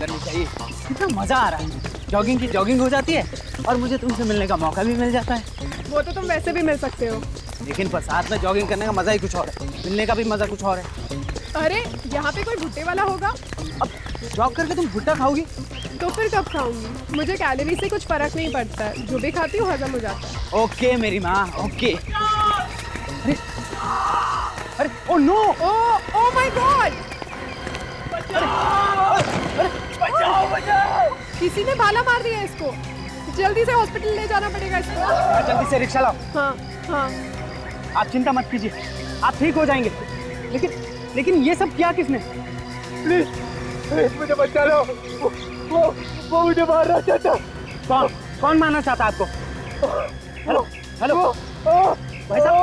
करनी चाहिए। कितना मजा आ रहा है, जॉगिंग की जॉगिंग हो जाती है और मुझे तुमसे मिलने का मौका भी मिल जाता है। वो तो तुम वैसे भी मिल सकते हो, लेकिन पर साथ में जॉगिंग करने का मजा ही कुछ और है, मिलने का भी मजा कुछ और है। अरे यहाँ पे कोई भुट्टे वाला होगा? अब जॉग करके तुम भुट्टा खाओगी? तो फिर कब खाऊंगी? मुझे कैलोरी से कुछ फर्क नहीं पड़ता है, जो भी खाती हूँ हजम हो जाता है। ओके मेरी माँ, ओके। अरे अरे oh no, oh my God! बचाओ बचाओ! किसी ने भाला मार दिया इसको, जल्दी से हॉस्पिटल ले जाना पड़ेगा इसको। जल्दी से रिक्शा लाओ। हाँ हाँ। आप चिंता मत कीजिए, आप ठीक हो जाएंगे। लेकिन ये सब किया किसने? प्लीज प्लीज मुझे बचा लो, वो मुझे मारना चाहता। कौन मारना चाहता आपको? हेलो हेलो भाई साहब,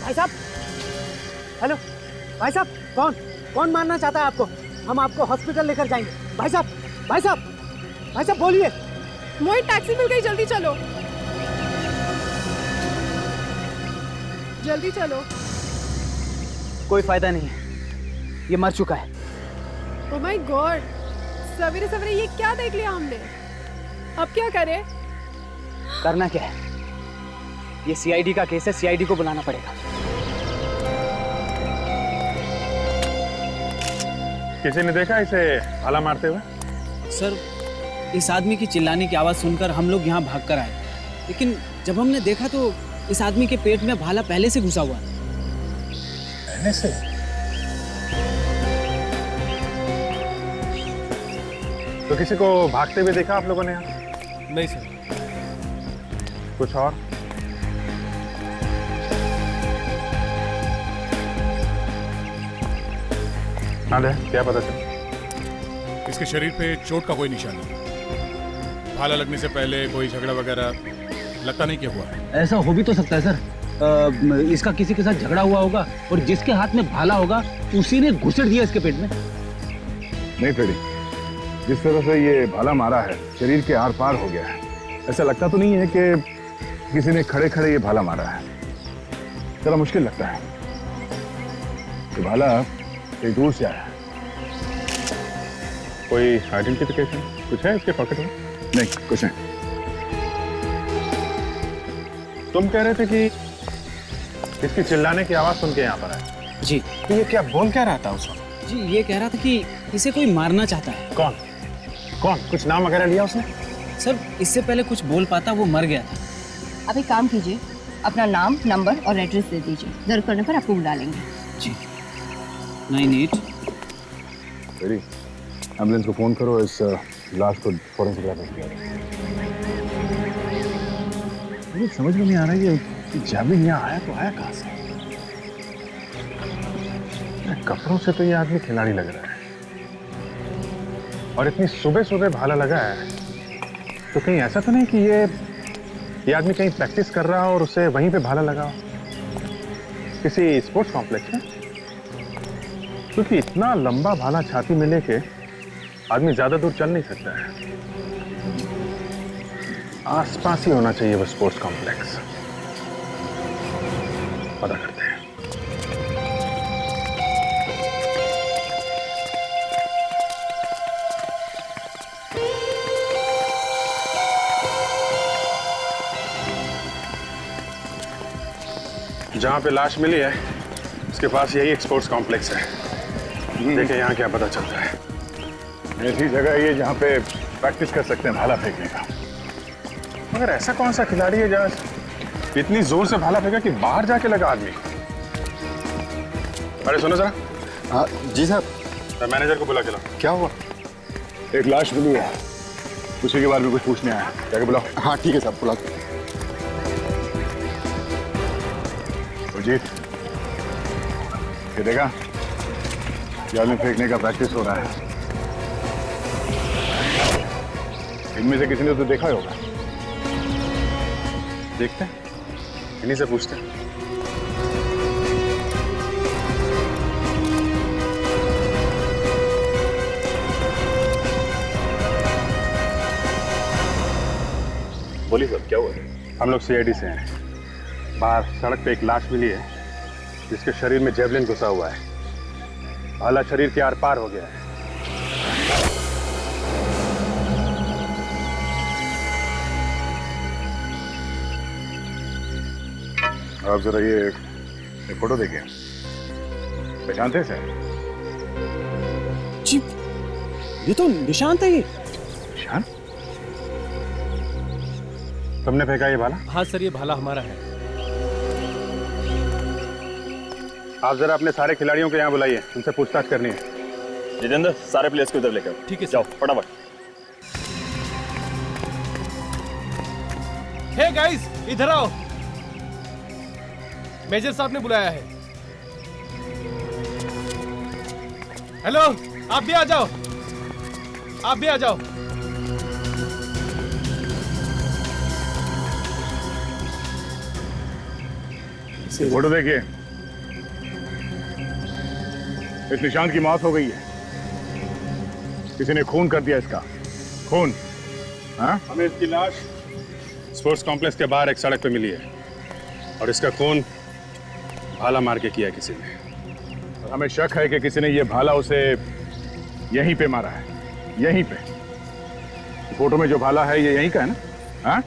भाई साहब, हेलो भाई साहब, कौन मारना चाहता है आपको? हम आपको हॉस्पिटल लेकर जाएंगे। भाई साहब, भाई साहब, भाई साहब बोलिए। मोहित टैक्सी मिल गई, जल्दी चलो जल्दी चलो। कोई फायदा नहीं है, ये मर चुका है। ओह माय गॉड, सवेरे सवेरे ये क्या देख लिया हमने? अब क्या करें? करना क्या है, ये सीआईडी का केस है, सीआईडी को बुलाना पड़ेगा। किसी ने देखा इसे भाला मारते हुए? सर, इस आदमी की चिल्लाने की आवाज सुनकर हम लोग यहाँ भाग कर आए, लेकिन जब हमने देखा तो इस आदमी के पेट में भाला पहले से घुसा हुआ है। पहले से? तो किसी को भागते हुए देखा आप लोगों ने यहाँ? नहीं सर। कुछ और? हाँ दे, क्या पता चला? इसके शरीर पे चोट का कोई निशान नहीं, भाला लगने से पहले कोई झगड़ा वगैरह लगता नहीं क्या हुआ है। ऐसा हो भी तो सकता है सर, इसका किसी के साथ झगड़ा हुआ होगा और जिसके हाथ में भाला होगा उसी ने घुसेड़ दिया इसके पेट में। नहीं फ्रेडी, जिस तरह से ये भाला मारा है शरीर के आर पार हो गया है। ऐसा लगता तो नहीं है कि किसी ने खड़े खड़े ये भाला मारा है, जरा मुश्किल लगता है। ये भाला कहीं दूर से आया है। कोई आइडेंटिफिकेशन कुछ है इसके पॉकेट में? नहीं, कुछ नहीं। तुम कह रहे थे कि इसकी चिल्लाने की आवाज सुन के यहाँ पर आए। जी तो ये क्या बोल क्या रहा था उस वक्त? जी, ये कह रहा था कि इसे कोई मारना चाहता है। कौन कौन? कुछ नाम वगैरह लिया उसने? सर, इससे पहले कुछ बोल पाता वो मर गया था। आप एक काम कीजिए, अपना नाम, नंबर और एड्रेस दे दीजिए, जरूरत पड़ने पर आपको बुला लेंगे। जी 98। फ्रेडी, एम्बुलेंस को फोन करो, इस लाश को फॉरेंसिक लैब में किया। मुझे समझ में नहीं आ रहा है ये जैवलिन यहाँ आया तो आया कहाँ से? कपड़ों से तो ये आदमी खिलाड़ी लग रहा है, और इतनी सुबह सुबह भाला लगा है, तो कहीं ऐसा तो नहीं कि ये आदमी कहीं प्रैक्टिस कर रहा हो और उसे वहीं पे भाला लगा हो? किसी स्पोर्ट्स कॉम्प्लेक्स में? क्योंकि इतना लंबा भाला छाती में लेके आदमी ज्यादा दूर चल नहीं सकता है। आसपास ही होना चाहिए वो स्पोर्ट्स कॉम्प्लेक्स। पता करते हैं। जहां पे लाश मिली है उसके पास यही एक स्पोर्ट्स कॉम्प्लेक्स है। देखें यहाँ क्या पता चलता है। ऐसी जगह है ये जहाँ पे प्रैक्टिस कर सकते हैं भाला फेंकने का। मगर ऐसा कौन सा खिलाड़ी है जहाँ इतनी जोर से भाला फेंका कि बाहर जाके लगा आदमी? अरे सुनो जरा। हाँ जी साहब। मैनेजर को बुला के लाओ। क्या हुआ? एक लाश मिली है, उसी के बारे में कुछ पूछने आया। जाके बुलाओ। हाँ ठीक है साहब, बुला। अजीत, ये देखा, जाल फेंकने का प्रैक्टिस हो रहा है। इनमें से किसी ने तो देखा ही होगा। देखते हैं, इन्हीं से पूछते हैं। बोलिए सर, क्या हुआ? हम लोग सीआईडी से हैं। बाहर सड़क पे एक लाश मिली है जिसके शरीर में जेवलिन घुसा हुआ है। भाला शरीर के आर पार हो गया है। साहब जरा ये फोटो देखिए, पहचानते हैं सर? जी, ये तो निशांत है। ये निशान? तुमने फेंका ये भाला? हाँ सर, ये भाला हमारा है। आप जरा अपने सारे खिलाड़ियों को यहाँ बुलाइए, उनसे पूछताछ करनी है। जितेंद्र, सारे प्लेयर्स को इधर लेकर आओ। ठीक है जाओ फटाफट। हे गाइस, इधर आओ, मेजर साहब ने बुलाया है। हेलो, आप भी आ जाओ, आप भी आ जाओ। फोटो देखिए, इस निशांत की मौत हो गई है। किसी ने खून कर दिया इसका, खून। हाँ? हमें इसकी लाश स्पोर्ट्स कॉम्प्लेक्स के बाहर एक सड़क पे मिली है और इसका खून भाला मार के किया किसी ने। हमें शक है कि किसी ने ये भाला उसे यहीं पे मारा है, यहीं पे। फोटो में जो भाला है ये यहीं का है ना? हाँ?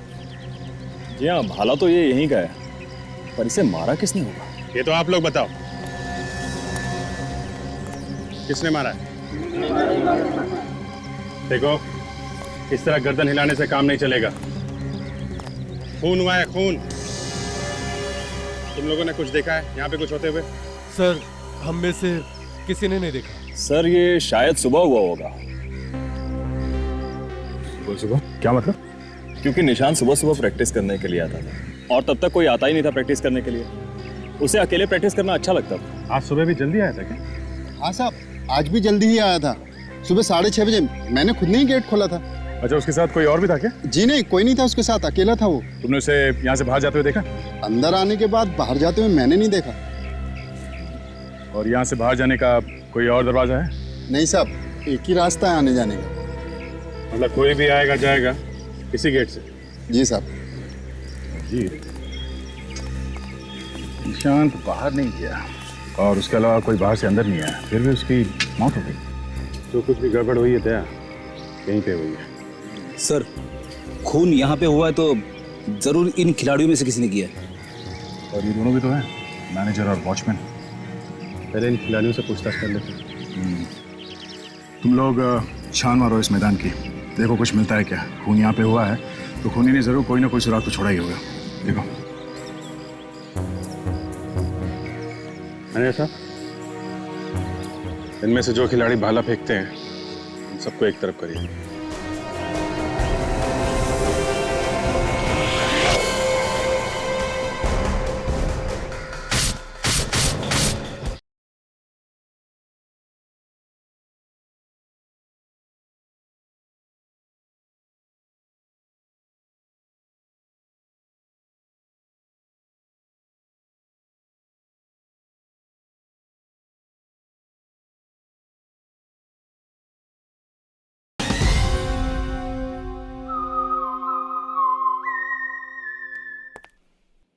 जी हाँ, भाला तो ये यहीं का है, पर इसे मारा किसने होगा? ये तो आप लोग बताओ, किसने मारा है? देखो, इस तरह गर्दन हिलाने से काम नहीं चलेगा। खून हुआ है, खून। तुम लोगों ने कुछ देखा है यहाँ पे कुछ होते हुए? सर, हम में से किसी ने नहीं देखा। सर, ये शायद सुबह हुआ होगा। सुबह? क्या मतलब? क्योंकि निशान सुबह सुबह प्रैक्टिस करने के लिए आता था और तब तक कोई आता ही नहीं था प्रैक्टिस करने के लिए। उसे अकेले प्रैक्टिस करना अच्छा लगता था। आज सुबह भी जल्दी आया था क्या? हाँ साहब, आज भी जल्दी ही आया था। सुबह 6:30 बजे मैंने खुद ने ही गेट खोला था। अच्छा, उसके साथ कोई और भी था क्या? जी नहीं, कोई नहीं था उसके साथ, अकेला था वो। तुमने उसे यहाँ से बाहर जाते हुए देखा? अंदर आने के बाद बाहर जाते हुए मैंने नहीं देखा। और यहाँ से बाहर जाने का कोई और दरवाजा है? नहीं साहब, एक ही रास्ता है आने जाने का। मतलब कोई भी आएगा जाएगा इसी गेट से? जी साहब। जी, निशांत बाहर नहीं गया और उसके अलावा कोई बाहर से अंदर नहीं आया, फिर भी उसकी मौत हो गई। तो कुछ भी गड़बड़ हुई है दया, कहीं पे हुई है। सर, खून यहाँ पे हुआ है तो जरूर इन खिलाड़ियों में से किसी ने किया है। और ये दोनों भी तो हैं, मैनेजर और वॉचमैन। पहले इन खिलाड़ियों से पूछताछ कर लेते हैं। तुम लोग छान मारो इस मैदान की, देखो कुछ मिलता है क्या। खून यहाँ पे हुआ है तो खूनी ने जरूर कोई ना कोई सुराग तो छोड़ा ही होगा। देखो। मैनेजर साहब, इनमें से जो खिलाड़ी भाला फेंकते हैं उन सबको एक तरफ करिए।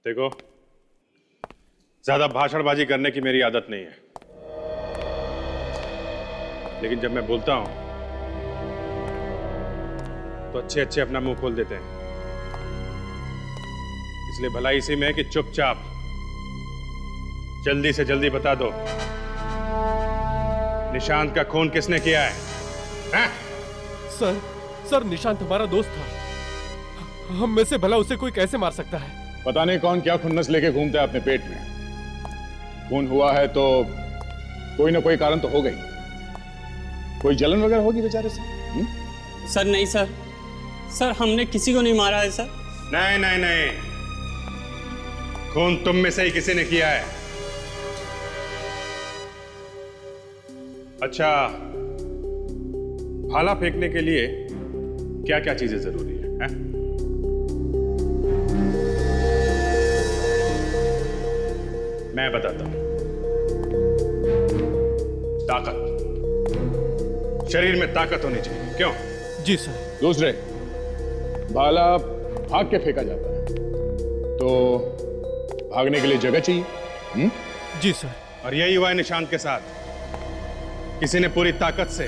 देखो, ज्यादा भाषणबाजी करने की मेरी आदत नहीं है, लेकिन जब मैं बोलता हूं तो अच्छे अच्छे अपना मुंह खोल देते हैं। इसलिए भलाई इसी में कि चुपचाप जल्दी से जल्दी बता दो, निशांत का खून किसने किया है? हैं? सर, निशांत हमारा दोस्त था। हम में से भला उसे कोई कैसे मार सकता है? पता नहीं कौन क्या खुन्नस लेके घूमता है अपने पेट में। खून हुआ है तो कोई ना कोई कारण तो हो गई, कोई जलन वगैरह होगी बेचारे से। सर नहीं सर हमने किसी को नहीं मारा है सर। नहीं नहीं नहीं, खून तुम में से ही किसी ने किया है। अच्छा, भाला फेंकने के लिए क्या क्या चीजें जरूरी है? मैं बताता हूं। ताकत, शरीर में ताकत होनी चाहिए। क्यों? जी सर। दूसरे, भाला भाग के फेंका जाता है तो भागने के लिए जगह चाहिए। जी सर। और यही हुआ है निशांत के साथ। किसी ने पूरी ताकत से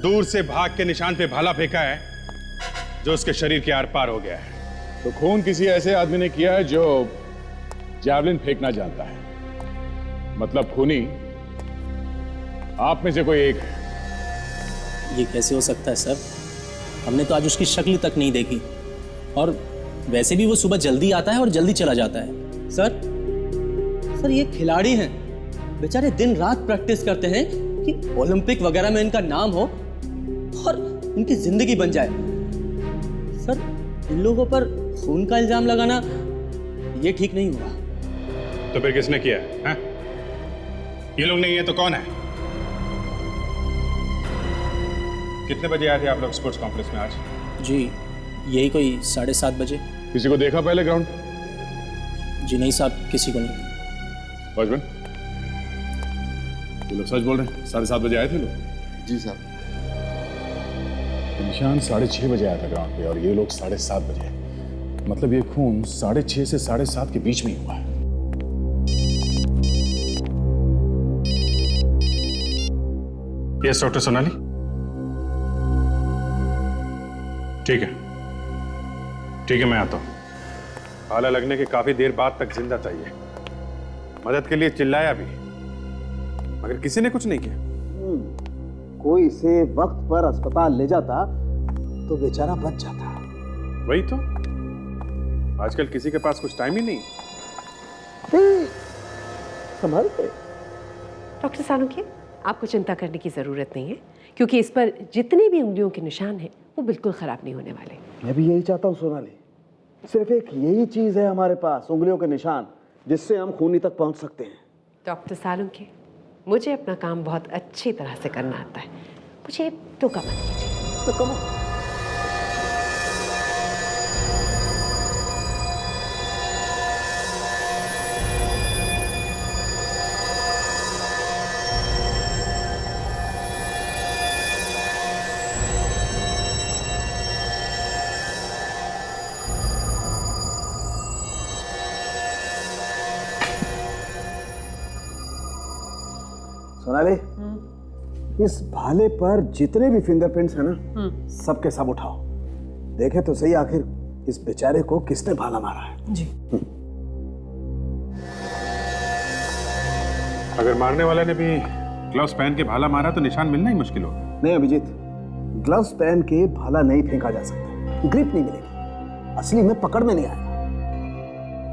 दूर से भाग के निशांत पे भाला फेंका है जो उसके शरीर के आर पार हो गया है। तो खून किसी ऐसे आदमी ने किया है जो जैवलिन फेंकना जानता है, मतलब खूनी आप में से कोई एक है। ये कैसे हो सकता है सर? हमने तो आज उसकी शक्ल तक नहीं देखी, और वैसे भी वो सुबह जल्दी आता है और जल्दी चला जाता है। सर ये खिलाड़ी हैं, बेचारे दिन रात प्रैक्टिस करते हैं कि ओलंपिक वगैरह में इनका नाम हो और इनकी जिंदगी बन जाए। सर इन लोगों पर खून का इल्जाम लगाना ये ठीक नहीं हुआ। तो फिर किसने किया है? ये लोग नहीं है तो कौन है? कितने बजे आए थे आप लोग स्पोर्ट्स कॉम्प्लेक्स में आज? जी यही कोई 7:30 बजे। किसी को देखा पहले ग्राउंड? जी नहीं साहब, किसी को नहीं। वॉचमैन, ये लोग सच बोल रहे हैं? 7:30 बजे आए थे लोग? जी साहब। निशान 6:30 बजे आया था ग्राउंड पे और ये लोग 7:30 बजे, मतलब ये खून 6:30 से 7:30 के बीच में ही हुआ है। Yes doctor Sonali. ठीक है मैं आता हूं। भाला लगने के काफी देर बाद तक जिंदा चाहिए। मदद के लिए चिल्लाया भी, मगर किसी ने कुछ नहीं किया। कोई इसे वक्त पर अस्पताल ले जाता तो बेचारा बच जाता। वही तो, आजकल किसी के पास कुछ टाइम ही नहीं। संभलते। डॉक्टर सालुंखे, आपको चिंता करने की ज़रूरत नहीं है, क्योंकि इस पर जितने भी उंगलियों के निशान हैं वो बिल्कुल ख़राब नहीं होने वाले। मैं भी यही चाहता हूँ सोनाली। सिर्फ एक यही चीज़ है हमारे पास, उंगलियों के निशान, जिससे हम खूनी तक पहुँच सकते हैं। डॉक्टर सालुंखे, मुझे अपना काम बहुत अच्छी तरह से करना आता है, मुझे टोका मत कीजिए। तो कम सोनाली, इस भाले पर जितने भी फिंगरप्रिंट्स हैं ना, सबके सब उठाओ। देखे तो सही आखिर इस बेचारे को किसने भाला मारा है। जी। अगर मारने वाले ने भी ग्लव्स पहन के भाला मारा तो निशान मिलना ही मुश्किल होगा। नहीं अभिजीत, ग्लव्स पहन के भाला नहीं फेंका जा सकता, ग्रिप नहीं मिलेगी, असली में पकड़ में नहीं आएगा।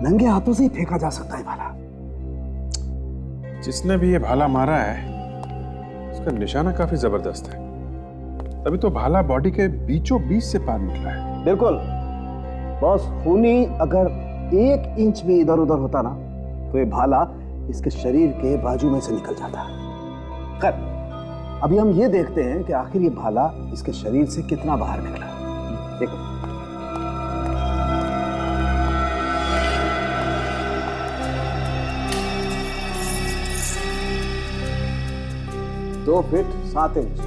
नंगे हाथों से ही फेंका जा सकता है भाला। जिसने भी ये भाला मारा है उसका निशाना काफी जबरदस्त है, तभी तो भाला बॉडी के बीचों बीच से पार निकला है। बिल्कुल बॉस, खूनी अगर 1 इंच भी इधर उधर होता ना तो ये भाला इसके शरीर के बाजू में से निकल जाता। खैर, अभी हम ये देखते हैं कि आखिर ये भाला इसके शरीर से कितना बाहर निकला। देखो, दो फीट 7 इंच।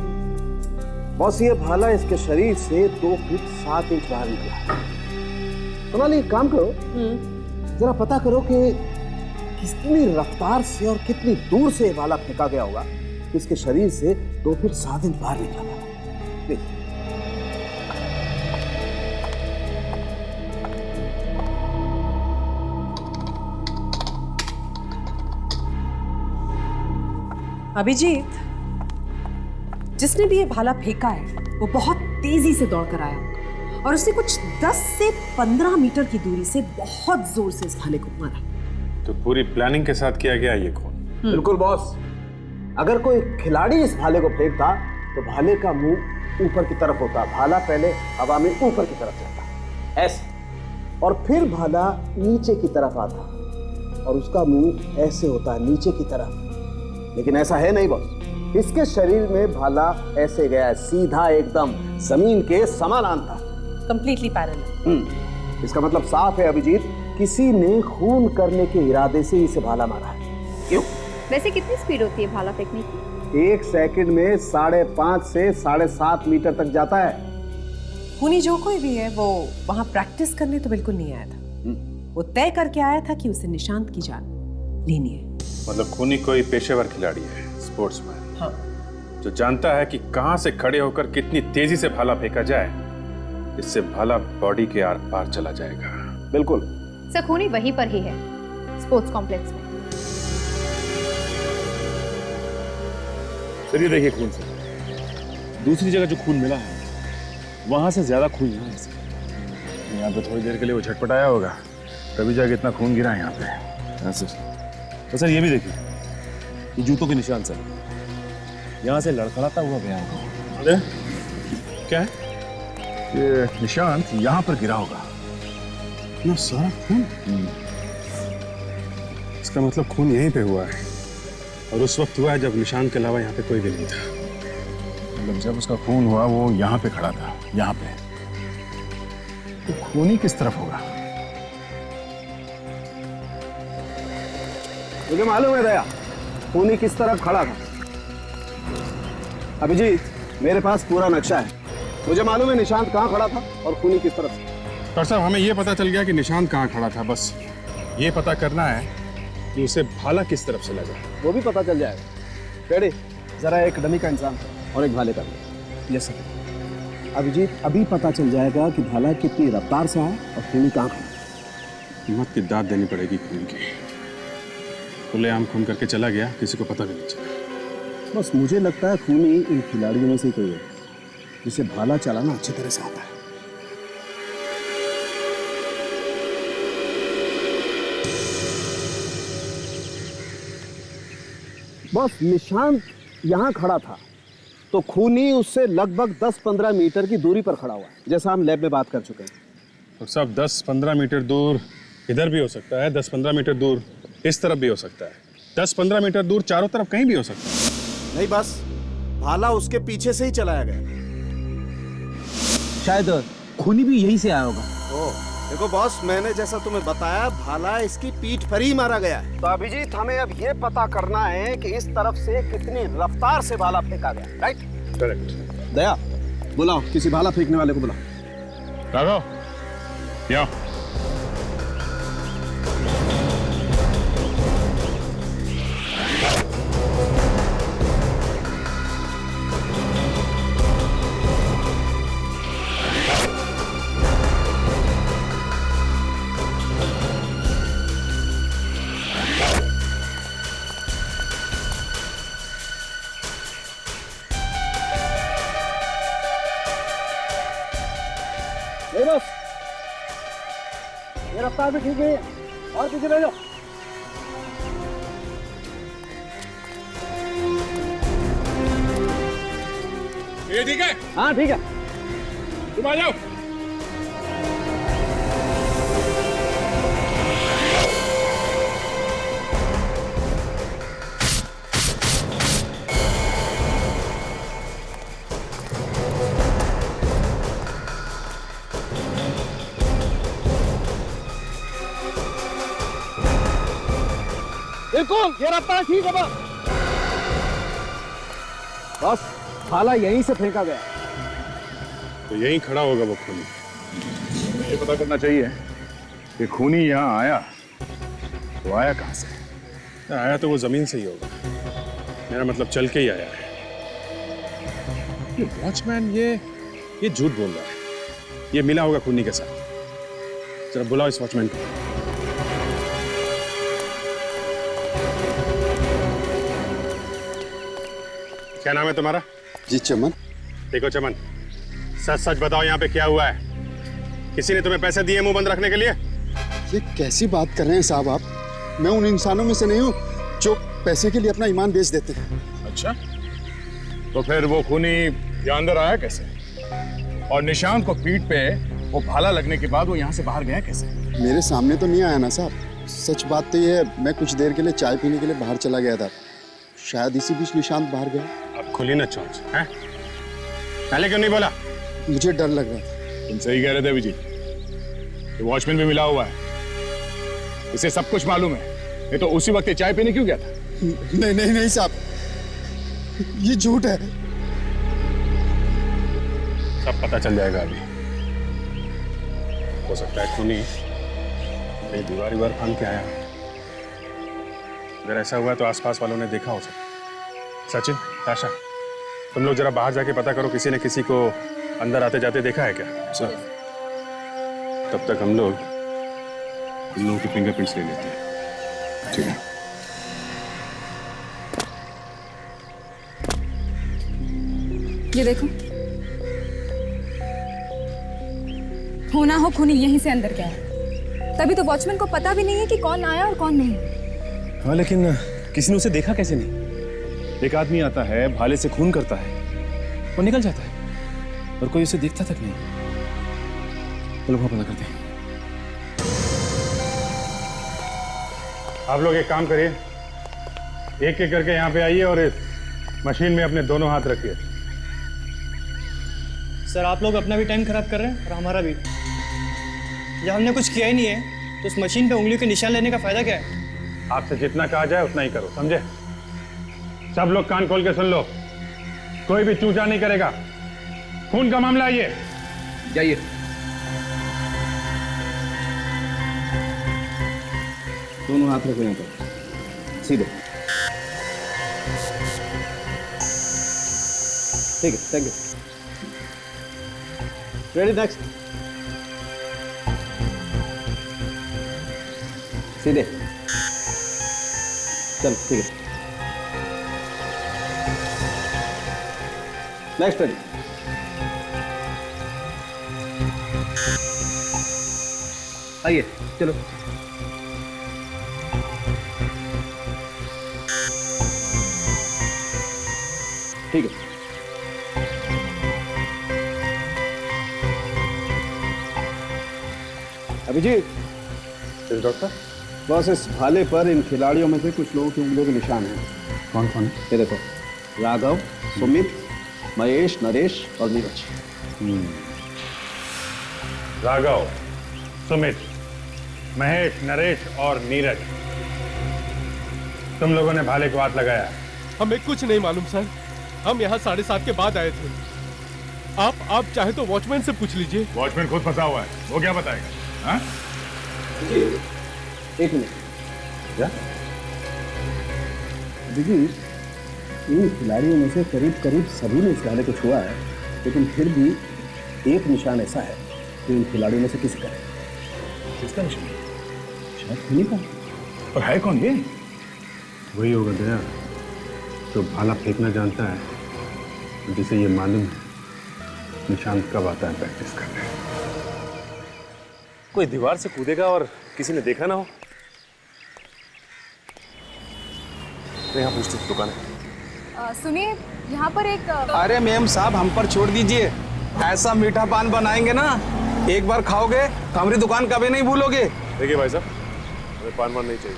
बॉस, ये भाला इसके शरीर से 2 फीट 7 इंच बाहर निकला। सोनाली, काम करो, जरा पता करो कि कितनी रफ्तार से और कितनी दूर से भाला फेंका गया होगा, इसके शरीर से 2 फीट 7 इंच बाहर निकला था। देखिए, अभिजीत, जिसने भी ये भाला फेंका है वो बहुत तेजी से दौड़ कर आया होगा और उसने कुछ 10 से 15 मीटर की दूरी से बहुत जोर से इस भाले को मारा। तो पूरी प्लानिंग के साथ किया गया ये खून। बिल्कुल बॉस, अगर कोई खिलाड़ी इस भाले को फेंकता तो भाले का मुंह ऊपर की तरफ होता, भाला पहले हवा में ऊपर की तरफ जाता ऐसे, और फिर भाला नीचे की तरफ आता और उसका मुंह ऐसे होता नीचे की तरफ। लेकिन ऐसा है नहीं बॉस, इसके शरीर में भाला ऐसे गया, सीधा एकदम जमीन के समानांतर, कंप्लीटली पैरेलल। इसका मतलब साफ है अभिजीत, किसी ने खून करने के इरादे से इसे भाला मारा है। क्यों? वैसे कितनी स्पीड होती है भाला फेंकने की? 1 सेकंड में 5.5 से 7.5 मीटर तक जाता है। खूनी जो कोई भी है वो वहां प्रैक्टिस करने तो बिल्कुल नहीं आया था, वो तय करके आया था कि उसे निशांत की जान लेनी है। मतलब खूनी कोई पेशेवर खिलाड़ी है, स्पोर्ट्समैन। हाँ। जो जानता है कि कहां से खड़े होकर कितनी तेजी से भाला फेंका जाए, इससे भाला बॉडी के आर पार चला जाएगा। बिल्कुल। सर, खूनी वहीं पर ही है, स्पोर्ट्स कॉम्प्लेक्स में। सर ये देखिए खून से, दूसरी जगह जो खून मिला है वहां से ज्यादा खून यहाँ है। यहाँ पे थोड़ी देर के लिए वो झटपटाया होगा, तभी जाके इतना खून गिरा है यहाँ पे। हाँ सर। तो सर ये भी देखिए, ये जूतों के निशान सर, यहाँ से लड़खड़ाता हुआ गया होगा। अरे क्या है ये निशान? यहाँ पर गिरा होगा। इतना सारा खून? इसका मतलब खून यहीं पे हुआ है, और उस वक्त हुआ है जब निशान के अलावा यहाँ पे कोई भी नहीं था। मतलब जब उसका खून हुआ वो यहाँ पे खड़ा था, यहाँ पे। तो खूनी किस तरफ होगा? मुझे मालूम है दया, खूनी किस तरफ खड़ा था। अभिजीत, मेरे पास पूरा नक्शा है। मुझे मालूम है निशांत कहाँ खड़ा था और खूनी किस तरफ से। डॉक्टर साहब, हमें ये पता चल गया कि निशांत कहाँ खड़ा था, बस ये पता करना है कि उसे भाला किस तरफ से लगा। वो भी पता चल जाएगा। रेडी, जरा एक डमी का इंतजाम और एक भाले कर लो। Yes sir. अभिजीत, अभी पता चल जाएगा कि भाला कितनी रफ्तार से आया और खूनी कहाँ खड़ा। हिम्मत की दाद देनी पड़ेगी खून की। खुलेआम खून करके चला गया, किसी को पता भी नहीं चला। बस मुझे लगता है खूनी इन खिलाड़ियों में से कोई है जिसे भाला चलाना अच्छी तरह से आता है। बस निशांत यहाँ खड़ा था तो खूनी उससे लगभग 10-15 मीटर की दूरी पर खड़ा हुआ, जैसा हम लैब में बात कर चुके हैं। और साहब 10-15 मीटर दूर इधर भी हो सकता है, 10-15 मीटर दूर इस तरफ भी हो सकता है, 10-15 मीटर दूर चारों तरफ कहीं भी हो सकता है। नहीं, बस भाला उसके पीछे से ही चलाया गया। शायद खूनी भी यहीं से आया होगा। देखो बॉस, मैंने जैसा तुम्हें बताया, भाला इसकी पीठ पर ही मारा गया है। तो अभिजीत, हमें अब ये पता करना है कि इस तरफ से कितनी रफ्तार से भाला फेंका गया। राइट? करेक्ट। दया, बुलाओ किसी भाला फेंकने वाले को बुलाओ। राघव, या बस ये रफ्तार भी ठीक है, और पीछे रह जाओ। ये ठीक है? हाँ ठीक है, तुम आ जाओ। बिल्कुल, ये रफ्तार ठीक है। बस भाला यहीं से फेंका गया। तो यहीं खड़ा होगा वो खूनी। ये पता करना चाहिए कि खूनी यहाँ आया तो आया कहाँ से? आया तो वो जमीन से ही होगा, मेरा मतलब चल के ही आया है। ये वॉचमैन ये झूठ बोल रहा है, ये मिला होगा खूनी के साथ। जरा बुलाओ इस वॉचमैन को। क्या नाम है तुम्हारा? जी चमन। देखो चमन, सच सच बताओ यहाँ पे क्या हुआ है? किसी ने तुम्हें पैसे दिए मुंह बंद रखने के लिए? ये कैसी बात कर रहे हैं साहब आप? मैं उन इंसानों में से नहीं हूँ जो पैसे के लिए अपना ईमान बेच देते हैं। अच्छा, तो फिर वो खूनी यहाँ अंदर आया कैसे? और निशांत को पीठ पे वो भाला लगने के बाद वो यहाँ से बाहर गया कैसे? मेरे सामने तो नहीं आया ना साहब। सच बात तो ये है, मैं कुछ देर के लिए चाय पीने के लिए बाहर चला गया था, शायद इसी बीच निशांत बाहर गया। अब खुली ना चोंच, हैं? पहले क्यों नहीं बोला? मुझे डर लग रहा था। तुम सही कह रहे थे अभिजीत, ये वॉचमैन भी मिला हुआ है, इसे सब कुछ मालूम है। ये तो उसी वक्त ये चाय पीने क्यों गया था? नहीं नहीं नहीं साहब, ये झूठ है। सब पता चल जाएगा अभी। हो सकता है खूनी कहीं दीवार फांद के आया। अगर ऐसा हुआ तो आसपास वालों ने देखा हो सकता। सचिन, ताशा, तुम लोग जरा बाहर जाके पता करो, किसी ने किसी को अंदर आते जाते देखा है क्या? सर, तब तक हम लोग इन लोगों की फिंगरप्रिंट्स ले लेते हैं। ठीक है। ये देखो, होना हो खूनी यहीं से अंदर गया है। तभी तो वॉचमैन को पता भी नहीं है कि कौन आया और कौन नहीं। हाँ, लेकिन किसी ने उसे देखा कैसे नहीं? एक आदमी आता है, भाले से खून करता है और निकल जाता है, और कोई उसे देखता तक नहीं। चलो वहां पता करते हैं। आप लोग एक काम करिए, एक एक करके यहाँ पे आइए और इस मशीन में अपने दोनों हाथ रखिए। सर, आप लोग अपना भी टाइम खराब कर रहे हैं और हमारा भी। जब हमने कुछ किया ही नहीं है तो उस मशीन पे उंगलियों के निशान लेने का फायदा क्या है? आपसे जितना कहा जाए उतना ही करो, समझे? सब लोग कान खोल के सुन लो, कोई भी चूचा नहीं करेगा। खून का मामला है ये। जाइए। दोनों हाथ रखो यहाँ पर, सीधे। ठीक है, थैंक यू। Ready, next. सीधे। चल, ठीक है। Next ready. आइए, चलो। ठीक है। अभिजीत। डॉक्टर, बस इस भाले पर इन खिलाड़ियों में से कुछ लोगों की उंगलियों के निशान हैं। कौन कौन है? ये देखो, राघव, सुमित, महेश, नरेश और नीरज। राघव, सुमित, महेश, नरेश और नीरज, तुम लोगों ने भाले को हाथ लगाया है? हमें कुछ नहीं मालूम सर, हम यहाँ 7:30 के बाद आए थे। आप चाहे तो वॉचमैन से पूछ लीजिए। वॉचमैन खुद फंसा हुआ है, वो क्या बताएगा? हाँ? एक मिनट। क्या? देखिए, इन खिलाड़ियों में से करीब सभी ने इस भाले को छुआ है, लेकिन फिर भी एक निशान ऐसा है जो इन खिलाड़ियों में से किसी का है। किसका निशान? शायद खूनी का। और है कौन ये? वही होगा दया, जो भाला फेंकना जानता है, जिसे ये मालूम है निशान कब आता है प्रैक्टिस करने। कोई दीवार से कूदेगा और किसी ने देखा ना हो। तो यहाँ पूछते दुकान है। सुनिए, यहाँ पर एक अरे मैम साहब, हम पर छोड़ दीजिए। ऐसा मीठा पान बनाएंगे ना, एक बार खाओगे तो हमारी दुकान कभी नहीं भूलोगे। देखिए भाई साहब, हमें पान नहीं चाहिए।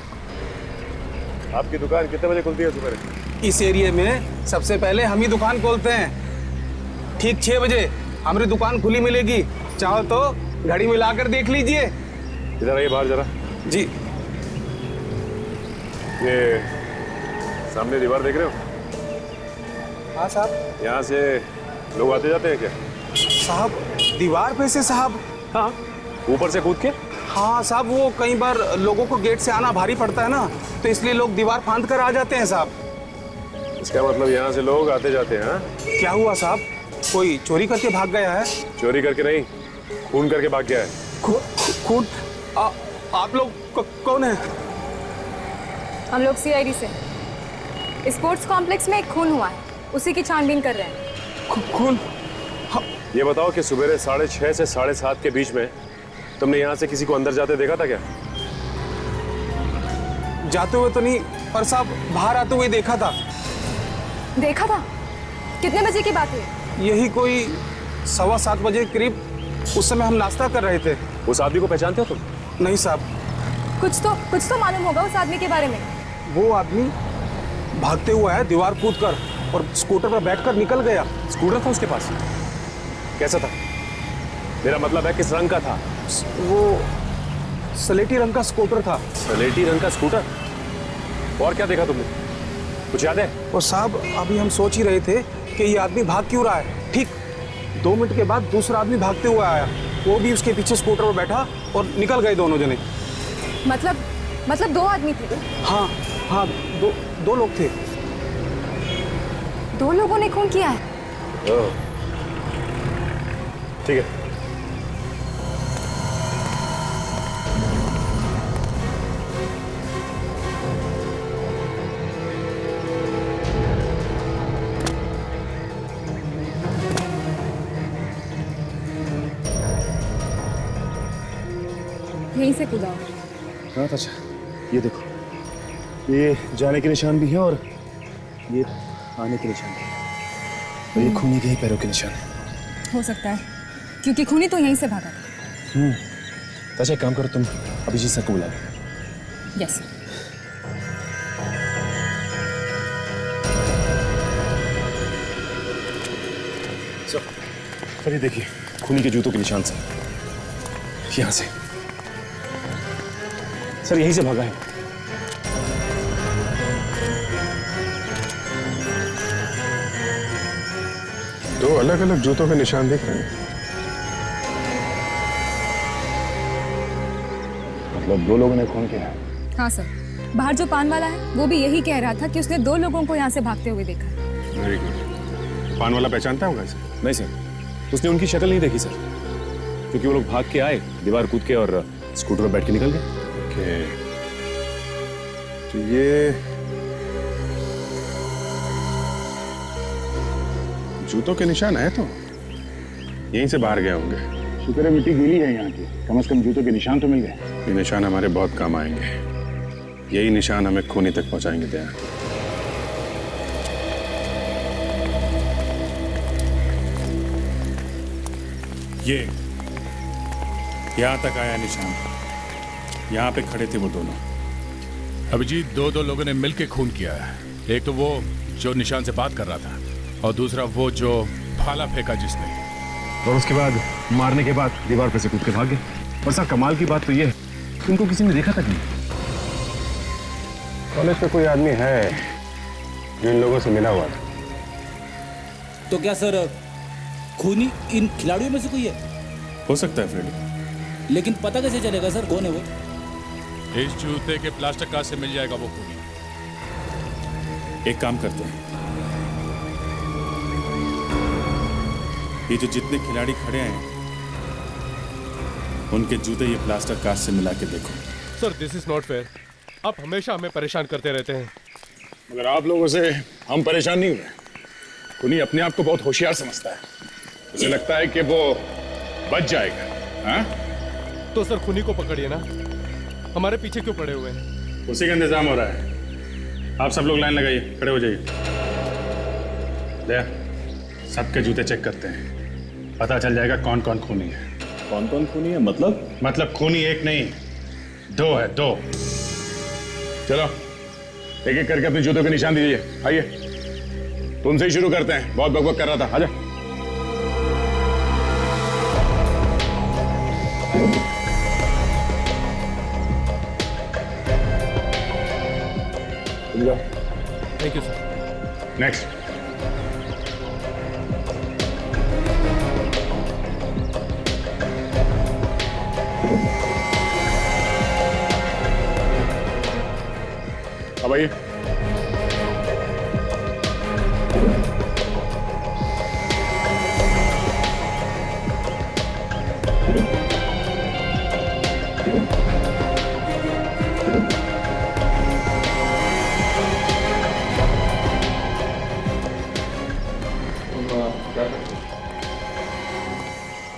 आपकी दुकान कितने बजे खुलती है सुबह? इस एरिया में सबसे पहले हम ही दुकान खोलते हैं। ठीक 6 बजे हमारी दुकान खुली मिलेगी। चाहो तो घड़ी मिलाकर देख लीजिए। इधर आइए बाहर जरा। जी। ये सामने दीवार देख रहे हो? हाँ साहब। यहाँ से लोग आते जाते हैं क्या? साहब, दीवार पे से साहब? हाँ, ऊपर से कूद के? हाँ साहब, वो कई बार लोगों को गेट से आना भारी पड़ता है ना, तो इसलिए लोग दीवार फांद कर आ जाते हैं साहब। इसका मतलब यहाँ से लोग आते जाते हैं? हाँ? क्या हुआ साहब, कोई चोरी करके भाग गया है? चोरी करके नहीं, खून करके भाग गया है। खून? आप लोग कौन है? हम लोग CID से। स्पोर्ट्स कॉम्प्लेक्स में एक खून हुआ है, उसी की छानबीन कर रहे हैं। खून? ये बताओ कि सुबह 6:30 से 7:30 के बीच में तुमने यहाँ से किसी को अंदर जाते देखा था क्या? जाते हुए तो नहीं, पर साहब बाहर आते हुए देखा था। देखा था? कितने बजे की बात है? यही कोई 7:15 बजे करीब। उस समय हम नाश्ता कर रहे थे। उस आदमी को पहचानते हो तुम? नहीं साहब। कुछ तो मालूम होगा उस आदमी के बारे में। वो आदमी भागते हुआ है दीवार कूदकर और स्कूटर पर बैठकर निकल गया। स्कूटर था उसके पास? कैसा था? मेरा मतलब है किस रंग का था? वो सलेटी रंग का स्कूटर था। सलेटी रंग का स्कूटर? और क्या देखा तुमने, कुछ याद है? और साहब, अभी हम सोच ही रहे थे कि ये आदमी भाग क्यों रहा है। ठीक 2 मिनट के बाद दूसरा आदमी भागते हुए आया, वो भी उसके पीछे स्कूटर पर बैठा और निकल गए दोनों जने। मतलब 2 आदमी थे? हाँ, दो लोग थे। 2 लोगों ने खून किया है? ठीक है। यहीं से कूदा हो। हाँ तो अच्छा, ये देखो, ये जाने के निशान भी है और ये आने के निशान भी है, और ये खूनी के ही पैरों के निशान है। हो सकता है, क्योंकि खूनी तो यहीं से भागा था। तो अच्छा, एक काम करो, तुम अभिजीत सर को बुला लो। यस। सर ये देखिए, खूनी के जूतों के निशान से, यहाँ से। सर यहीं से भागा है। दो अलग अलग जूतों के निशान दिख रहे हैं। मतलब दो लोगों ने खून किया है? हाँ सर, बाहर जो पान वाला है वो भी यही कह रहा था कि उसने 2 लोगों को यहाँ से भागते हुए देखा। Very good. पान वाला पहचानता होगा इसे? नहीं सर, उसने उनकी शक्ल नहीं देखी सर, क्योंकि वो लोग भाग के आए, दीवार कूद के और स्कूटर पर बैठ के निकल गए। ओके, तो ये जूतों के निशान है तो यहीं से बाहर गए होंगे। शुक्र है मिट्टी गीली है यहाँ की, कम से कम जूतों के निशान तो मिल गए। ये निशान हमारे बहुत काम आएंगे। यही निशान हमें खूनी तक पहुंचाएंगे। दया, ये यहाँ तक आया निशान, यहाँ पे खड़े थे वो दोनों। अभिजीत, 2 लोगों ने मिलकर खून किया है। एक तो वो जो निशान से बात कर रहा था, और दूसरा वो जो भाला फेंका जिसने। और उसके बाद मारने के बाद दीवार पर से कूद के भाग गए। और सर कमाल की बात तो ये है कि उनको किसी ने देखा तक नहीं। कॉलेज पे कोई आदमी है जो इन लोगों से मिला हुआ था? तो क्या सर खूनी इन खिलाड़ियों में से कोई है? हो सकता है फ्रेडी, लेकिन पता कैसे चलेगा सर कौन है वो? इस जूते के प्लास्टर कास्ट से मिल जाएगा वो खूनी। एक काम करते हैं, ये जो जितने खिलाड़ी खड़े हैं उनके जूते ये प्लास्टर कास्ट से मिला के देखो। Sir this is not fair, आप हमेशा हमें परेशान करते रहते हैं। मगर आप लोगों से हम परेशान नहीं हुए। खूनी अपने आप को बहुत होशियार समझता है, उसे लगता है कि वो बच जाएगा। हाँ? तो सर खूनी को पकड़िए ना, हमारे पीछे क्यों पड़े हुए हैं? उसी का इंतजाम हो रहा है। आप सब लोग लाइन लगाइए, खड़े हो जाइए। दया, सबके जूते चेक करते हैं, पता चल जाएगा कौन कौन खूनी है। कौन कौन खूनी है मतलब खूनी एक नहीं 2 है, 2। चलो एक एक करके अपने जूतों के निशान दीजिए। आइए, तुमसे ही शुरू करते हैं, बहुत बकबक कर रहा था। आजा। Thank you sir. नेक्स्ट। अब आइए।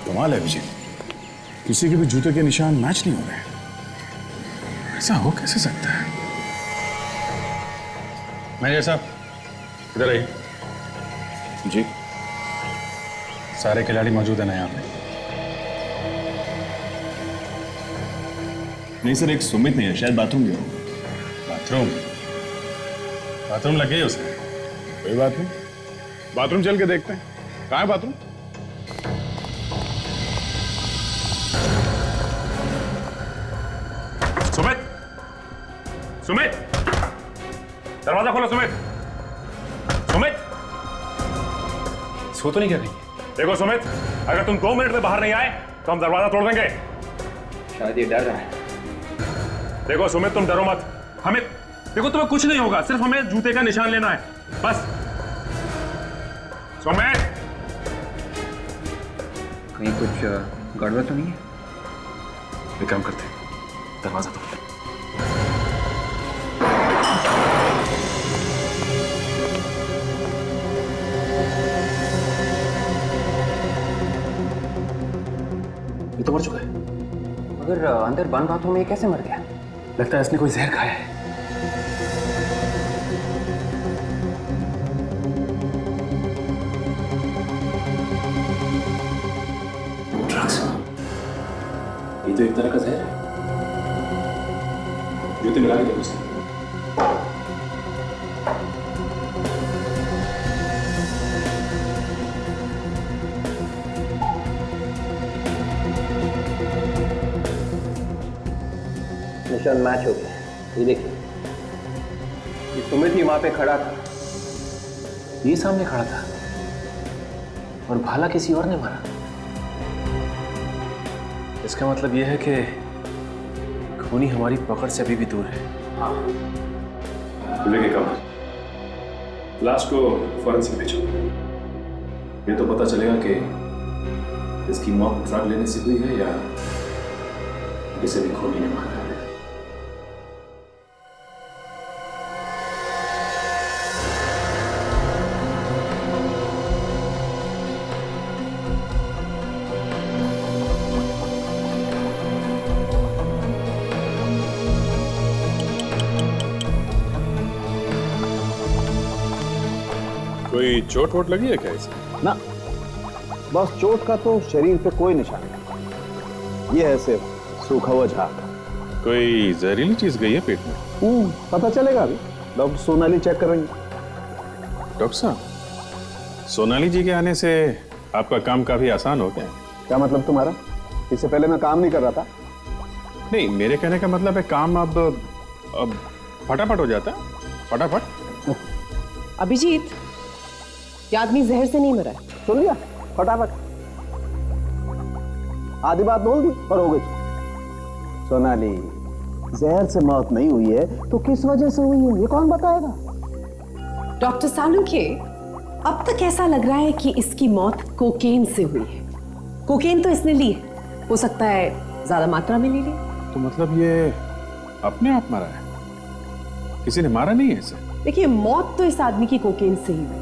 कमाल है विजय, किसी के भी जूते के निशान मैच नहीं हो रहे। ऐसा हो कैसे सकता है? मैनेजर साहब, इधर आइए। जी। सारे खिलाड़ी मौजूद हैं ना यहाँ पे? नहीं सर, एक सुमित नहीं है, शायद बाथरूम गया होगा। बाथरूम? बाथरूम लगे उसे? कोई बात नहीं, बाथरूम चल के देखते हैं। कहाँ है बाथरूम? सुमित, सुमित, दरवाजा खोलो। सुमित, सुमित, सो तो नहीं कर रही? देखो सुमित, अगर तुम 2 मिनट में बाहर नहीं आए तो हम दरवाजा तोड़ देंगे। शायद ये डर रहा है। देखो सुमित, तुम डरो मत। हमें देखो, तुम्हें कुछ नहीं होगा, सिर्फ हमें जूते का निशान लेना है, बस। सुमित, कहीं कुछ गड़बड़ तो नहीं है? एक काम करते हैं, दरवाजा तोड़ दे। ये तो मर चुका है। मगर अंदर बंद बाथरूम में ये कैसे मर गया? लगता है इसने कोई जहर खाया है। ड्रग्स, ये तो एक तरह का जहर है। जूते मिला के देखो उसने। निशान मैच हो गया। ये देखिए, ये सुमित ही वहां पे खड़ा था, ये सामने खड़ा था और भाला किसी और ने मारा। इसका मतलब यह है कि खूनी हमारी पकड़ से अभी भी दूर है। लेके कम लाश को फॉरेंसिक भेजो। ये तो पता चलेगा कि इसकी मौत ड्रग लेने से हुई है या इसे भी खूनी ने मारा है। कोई चोट वोट लगी है क्या इसे? ना, बस चोट का तो शरीर पे कोई निशान नहीं। ये है सिर्फ सूखा हुआ झाग। कोई जहरीली चीज गई है पेट में? पता चलेगा अभी, डॉक्टर सोनाली चेक करेंगे। डॉक्टर साहब, सोनाली जी के आने से आपका काम काफी आसान हो गया। क्या मतलब तुम्हारा? इससे पहले मैं काम नहीं कर रहा था? नहीं, मेरे कहने का मतलब है काम अब फटाफट हो जाता है। फटाफट। अभिजीत, ये आदमी जहर से नहीं मरा है। सुन लिया? फटाफट। आधी बात बोल दी और हो गई। सोनाली, जहर से मौत नहीं हुई है तो किस वजह से हुई है ये कौन बताएगा? डॉक्टर सालुंखे, अब तक ऐसा लग रहा है कि इसकी मौत कोकेन से हुई है। कोकेन तो इसने ली है, हो सकता है ज्यादा मात्रा में ले ली। तो मतलब ये अपने आप मरा है, किसी ने मारा नहीं है इसे? देखिए, मौत तो इस आदमी की कोकेन से ही हुई।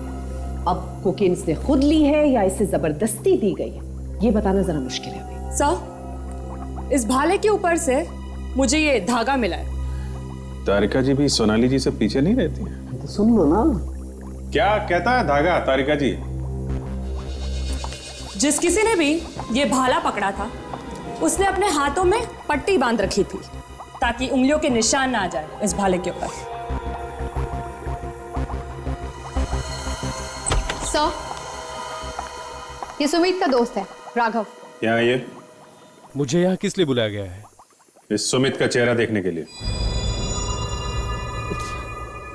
अब कोकेन इसने खुद ली है या इसे जबरदस्ती दी गई है, ये बताना जरा मुश्किल है अभी। सर, इस भाले के ऊपर से मुझे ये धागा मिला है। तारिका जी भी सोनाली जी से पीछे नहीं रहती हैं? तो सुन लो ना। क्या कहता है धागा तारिका जी? जिस किसी ने भी ये भाला पकड़ा था, उसने अपने हाथों में पट्टी बांध रखी थी ताकि उंगलियों के निशान ना आ जाए इस भाले के ऊपर। सर, ये सुमित का दोस्त है, राघव। यहाँ ये मुझे यहाँ किस लिए बुलाया गया है? इस सुमित का चेहरा देखने के लिए।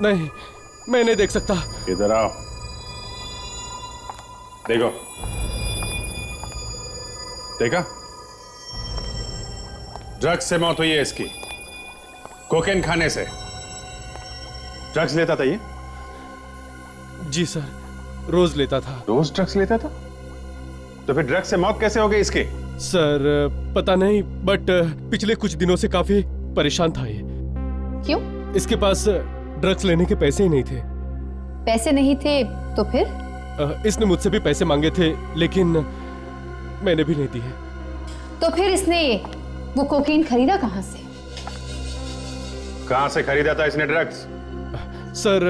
नहीं, मैं नहीं देख सकता। इधर आओ, देखो। देखा? ड्रग्स से मौत हुई है इसकी, कोकेन खाने से। ड्रग्स लेता था ये? जी सर, रोज लेता था। रोज ड्रग्स लेता था? तो फिर ड्रग्स से मौत कैसे हो गई इसकी? सर पता नहीं, बट पिछले कुछ दिनों से काफी परेशान था ये। क्यों? इसके पास ड्रग्स लेने के पैसे ही नहीं थे। पैसे नहीं थे तो फिर? इसने मुझसे भी पैसे मांगे थे, लेकिन मैंने भी नहीं दिए। तो फिर इसने वो कोकीन खरीदा कहाँ से? कहां से खरीदा था इसने ड्रग्स? सर,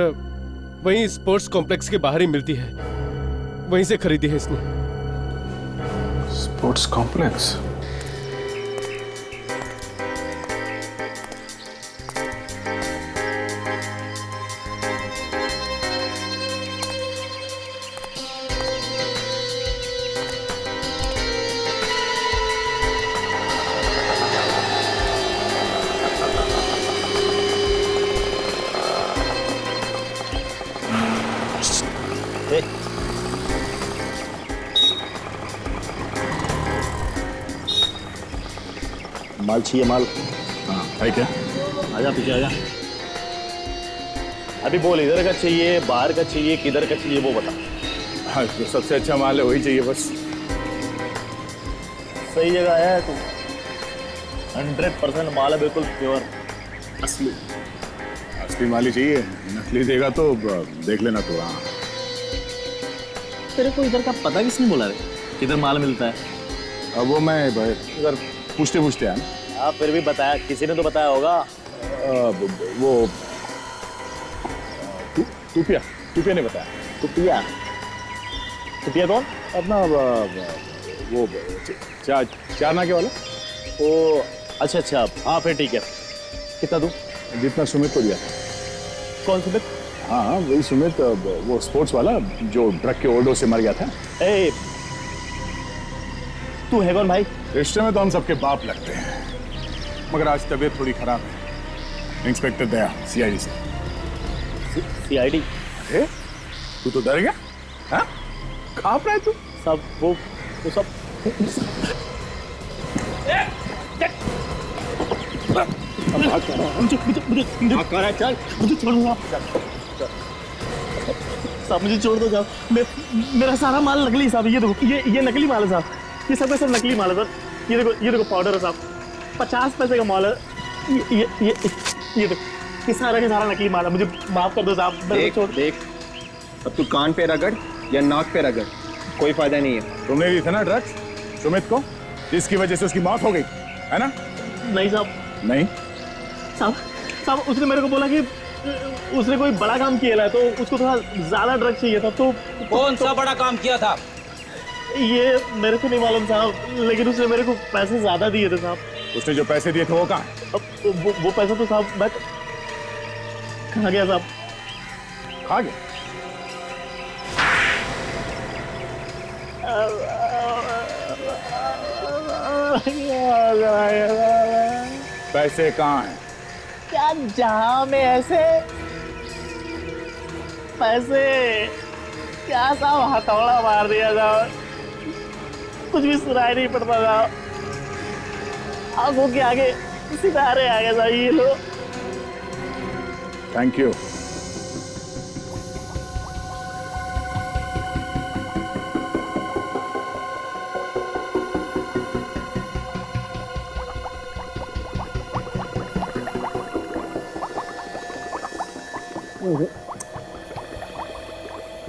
वहीं स्पोर्ट्स कॉम्प्लेक्स के बाहर ही मिलती है, वहीं से खरीदी है इसने। Sports complex? माल चाहिए, माल। हाँ, है क्या? आजा पीछे आजा। अभी बोल, इधर का चाहिए, बाहर का चाहिए, किधर का चाहिए वो बता। हाँ, जो सबसे अच्छा माल है वही चाहिए बस। सही जगह है तू। 100% माल है, बिल्कुल प्योर असली। असली माल ही चाहिए, नकली देगा तो देख लेना तू। हाँ, तेरे को इधर का पता किसने बोला रे, किधर माल मिलता है? अब वो मैं इधर पूछते पूछते आया। आप फिर भी बताया, किसी ने तो बताया होगा। वो टूपिया ने बताया। टूपिया? टूपिया कौन? अपना वो चारना के वाला। ओ अच्छा, हाँ फिर ठीक है। कितना दूं? जितना सुमित को दिया था। कौन सुमित? हाँ वही सुमित, वो स्पोर्ट्स वाला जो ड्रग के ओवरडोज से मर गया था। ए, तू है कौन भाई? रिश्ते में तो हम सबके बाप लगते हैं, मगर आज तबीयत थोड़ी खराब है। इंस्पेक्टर दया, सीआईडी से। सीआईडी? अरे तू तो डर गया? हाँ? कहाँ पे है तू? सब वो सब मुझे छोड़ दो साहब। मेरा सारा माल नकली साहब। ये देखो, ये नकली माल है साहब। ये सब का सब नकली माल है सर। ये देखो पाउडर है साहब, 50 पैसे का माल है। ये देखो, ये सारा का सारा नकली माल है। मुझे माफ कर दो साहब। देख, अब तू कान पे रगड़ या नाक पे रगड़, कोई फायदा नहीं है। तुमने दी था ना ड्रग्स सुमित को, जिसकी वजह से उसकी मौत हो गई है ना? नहीं साहब। नहीं साहब उसने मेरे को बोला कि उसने कोई बड़ा काम किया है, तो उसको थोड़ा ज्यादा ड्रग चाहिए था। तो कौन सा बड़ा काम किया था? ये मेरे को नहीं मालूम साहब, लेकिन उसने मेरे को पैसे ज्यादा दिए थे साहब। उसने जो पैसे दिए थे वो कहाँ है? अब वो पैसा तो साहब मैं कहाँ गया साहब? खा गया? पैसे कहाँ हैं? क्या जहां में ऐसे पैसे? क्या साहब हथौड़ा मार दिया साहब, कुछ भी सुनाई नहीं पड़ता साहब। आंखों के आगे सितारे आ गए साहब। ये लो। Thank you.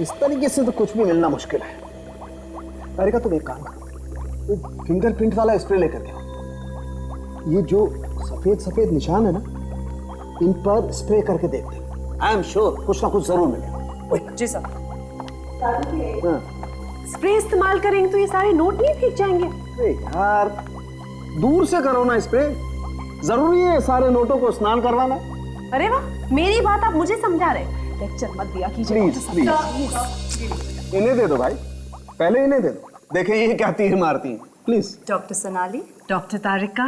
इस तरीके से तो कुछ भी मिलना मुश्किल है। तारिका तुम एक काम करो, वो फिंगरप्रिंट वाला स्प्रे लेकर के आओ। ये जो सफेद सफेद निशान है ना, इन पर स्प्रे करके देखते हैं। आई एम श्योर कुछ ना कुछ जरूर मिलेगा। जी सर। हाँ। स्प्रे इस्तेमाल करेंगे तो ये सारे नोट नहीं फेंक जाएंगे? अरे यार, दूर से करो ना स्प्रे। जरूरी है सारे नोटों को स्नान करवाना? अरे वाह, मेरी बात आप मुझे समझा रहे। लेक्चर मत दिया कीजिए। प्लीज इन्हें दे दो भाई, पहले इन्हें दे दो। देखें ये क्या तीर मारती हैं। प्लीज। डॉक्टर सोनाली। डॉक्टर तारिका।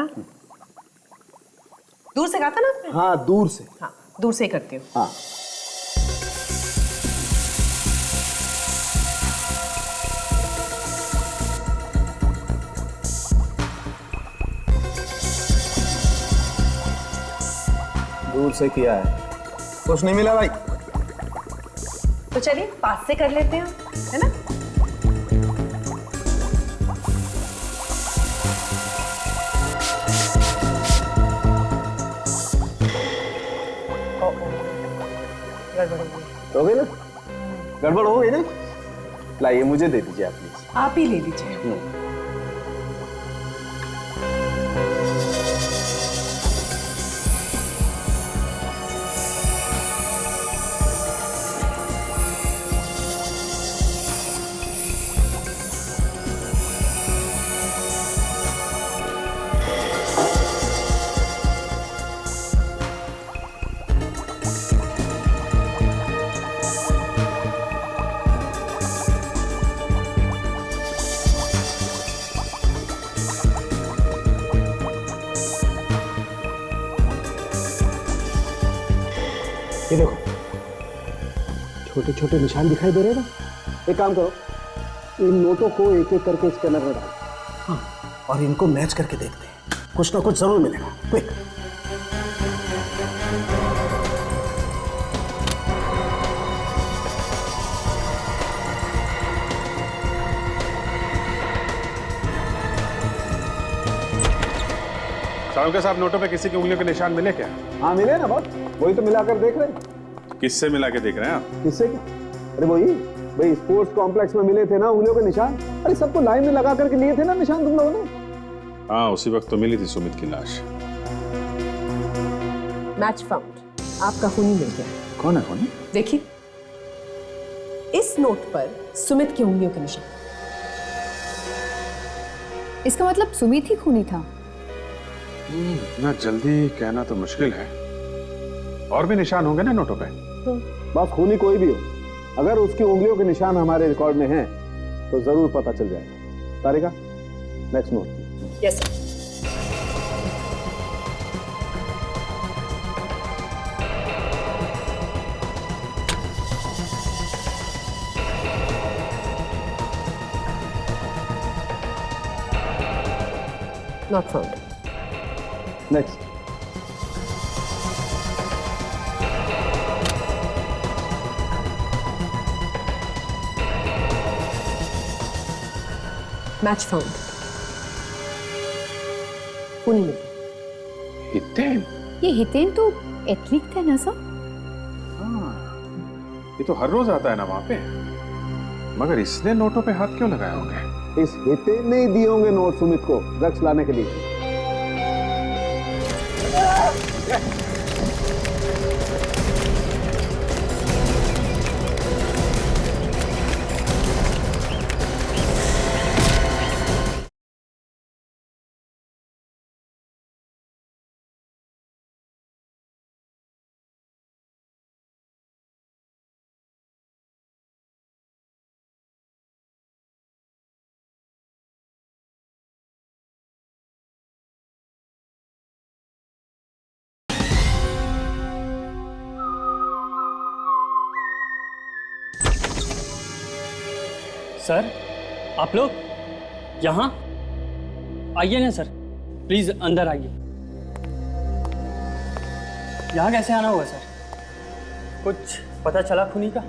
दूर से कहा था ना आपने? हाँ दूर से। हाँ दूर से करती हूँ। हाँ दूर से किया है, कुछ नहीं मिला भाई। तो चलिए पास से कर लेते हैं, है ना? हो गई ना? गड़बड़ हो गई ना? लाइए मुझे दे दीजिए आप प्लीज। आप ही ले लीजिए। ये देखो, छोटे छोटे निशान दिखाई दे रहे हैं ना? एक काम करो, इन नोटों को एक एक करके स्कैनर में डालो। हाँ, और इनको मैच करके देखते हैं, कुछ ना कुछ जरूर मिलेगा। क्विक। साहब साहब नोटों पे किसी की उंगलियों के निशान मिले क्या? हाँ मिले ना बहुत, वही तो मिलाकर देख रहे हैं। किससे मिला के देख रहे हैं आप? किससे क्या? अरे वही भाई, स्पोर्ट्स कॉम्प्लेक्स में मिले थे ना उंगलियों के निशान। अरे सबको लाइन में लगा करके लिए थे ना निशान तुम लोगों ने। हाँ, उसी वक्त तो मिली थी सुमित की लाश। मैच फाउंड, आपका खूनी मिल गया। कौन है खूनी? देखिए, इस नोट पर सुमित की उंगलियों के निशान। इसका मतलब सुमित ही खूनी था। ना जल्दी कहना तो मुश्किल है, और भी निशान होंगे ना नोटों पे। बस खूनी कोई भी हो, अगर उसकी उंगलियों के निशान हमारे रिकॉर्ड में हैं तो जरूर पता चल जाएगा। Tarika, next note. Yes sir. Not found. Next. Match found. खूनी मिल गया। हितेन? ये हितेन तो एथलीट था ना सर? ये तो हर रोज आता है ना वहां पे, मगर इसने नोटों पे हाथ क्यों लगाए होंगे? इस हितेन ने ही दिए होंगे नोट सुमित को ड्रग्स लाने के लिए। सर, आप लोग यहाँ आइए ना सर, प्लीज अंदर आइए। यहाँ कैसे आना हुआ सर? कुछ पता चला खूनी का?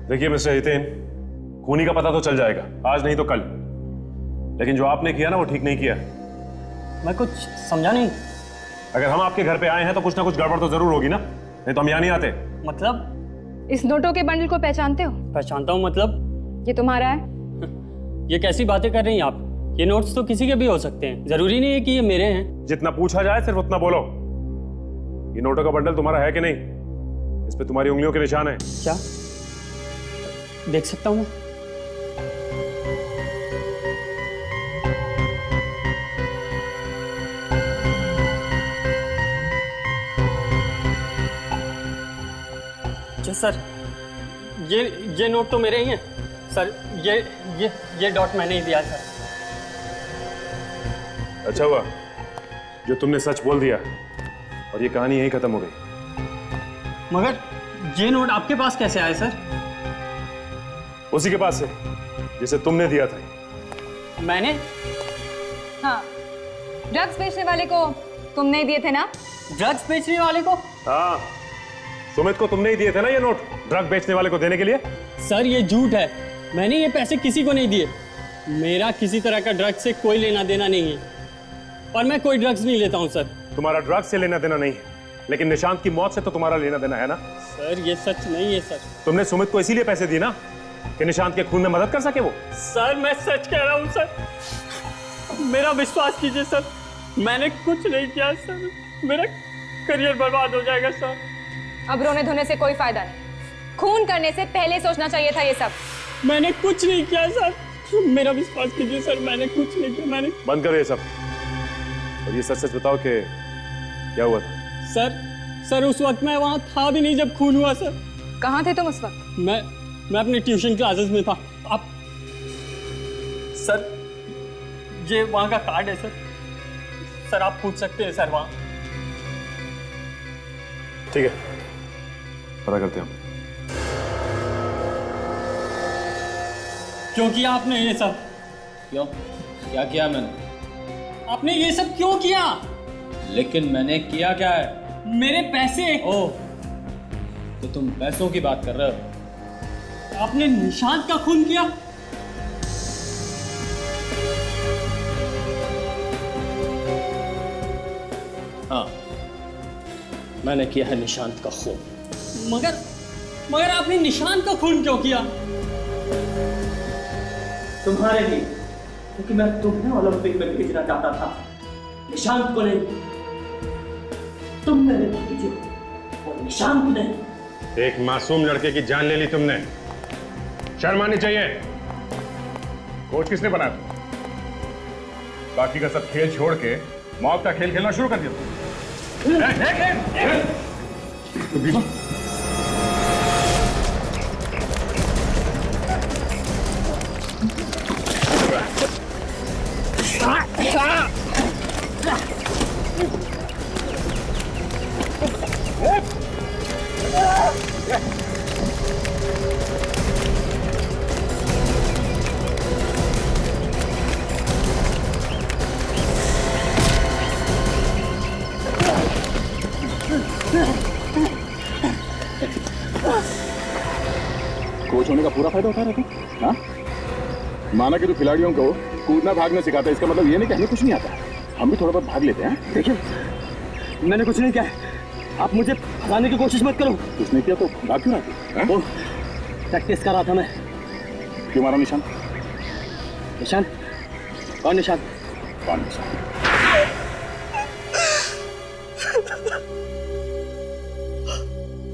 देखिए मिस्टर हितेन, खूनी का पता तो चल जाएगा, आज नहीं तो कल। लेकिन जो आपने किया ना वो ठीक नहीं किया। मैं कुछ समझा नहीं। अगर हम आपके घर पे आए हैं तो कुछ ना कुछ गड़बड़ तो जरूर होगी ना, नहीं तो हम यहाँ नहीं आते। मतलब? इस नोटों के बंडल को पहचानते हो? पहचानता हूँ मतलब? ये तुम्हारा है? ये कैसी बातें कर रही हैं आप? ये नोट्स तो किसी के भी हो सकते हैं, जरूरी नहीं है कि ये मेरे हैं। जितना पूछा जाए सिर्फ उतना बोलो। ये नोटों का बंडल तुम्हारा है कि नहीं? इस पे तुम्हारी उंगलियों के निशान है। क्या देख सकता हूँ मैं? जी सर, ये नोट तो मेरे ही हैं सर। ये डॉट मैंने ही दिया सर। अच्छा हुआ जो तुमने सच बोल दिया और ये कहानी यहीं खत्म हो गई। मगर ये नोट आपके पास कैसे आए सर? उसी के पास से जिसे तुमने दिया था। मैंने? हाँ, ड्रग्स बेचने वाले को तुमने ही दिए थे ना? ड्रग्स बेचने वाले को? हाँ, सुमित को तुमने ही दिए थे ना ये नोट, ड्रग बेचने वाले को देने के लिए। सर ये झूठ है, मैंने ये पैसे किसी को नहीं दिए। मेरा किसी तरह का ड्रग्स से कोई लेना देना नहीं है और मैं कोई ड्रग्स नहीं लेता हूँ सर। तुम्हारा ड्रग्स से लेना देना नहीं है, लेकिन निशांत की मौत से तो तुम्हारा लेना देना है ना। सर ये सच नहीं है सर। तुमने सुमित को इसीलिए पैसे दिए ना कि निशांत के खून में मदद कर सके वो। सर मैं सच कह रहा हूँ सर, मेरा विश्वास कीजिए सर, मैंने कुछ नहीं किया सर। मेरा करियर बर्बाद हो जाएगा सर। अब रोने धोने से कोई फायदा नहीं, खून करने से पहले सोचना चाहिए था ये सब। मैंने कुछ नहीं किया सर, मेरा विश्वास कीजिए सर, मैंने कुछ नहीं किया। मैंने बंद करो ये सब और ये सच सच बताओ कि क्या हुआ था। सर उस वक्त मैं वहां था भी नहीं जब खून हुआ सर। कहाँ थे तुम उस वक्त? मैं अपने ट्यूशन क्लासेस में था। आप सर ये वहां का कार्ड है सर आप पूछ सकते हैं सर वहां। ठीक है, पता करते हैं हम। क्यों किया आपने ये सब? क्यों? क्या किया मैंने? आपने ये सब क्यों किया? लेकिन मैंने किया क्या है? मेरे पैसे। ओह, तो तुम पैसों की बात कर रहे हो? आपने निशांत का खून किया? हाँ, मैंने किया है निशांत का खून। मगर आपने निशांत का खून क्यों किया? तुम्हारे लिए, क्योंकि मैं तुम्हें ओलंपिक में भेजना चाहता था, निशांत को नहीं। तुम मेरे भतीजे और निशांत नहीं। एक मासूम लड़के की जान ले ली तुमने, शर्म आनी चाहिए। कोच किसने बनाया? बाकी का सब खेल छोड़ के मौत का खेल खेलना शुरू कर दिया। कोच होने का पूरा फायदा उठा रहे थे। हाँ, माना कि तू खिलाड़ियों को कूदना भागना सिखाता है, इसका मतलब ये नहीं कि हमें कुछ नहीं आता, हम भी थोड़ा बहुत भाग लेते हैं। देखिए, मैंने कुछ नहीं किया, आप मुझे फंसाने की कोशिश मत करो। कुछ नहीं किया तो भाग क्यों रहा वो प्रैक्टिस कर रहा था मैं। क्यों मारा निशान? निशान? कौन निशान? कौन निशान?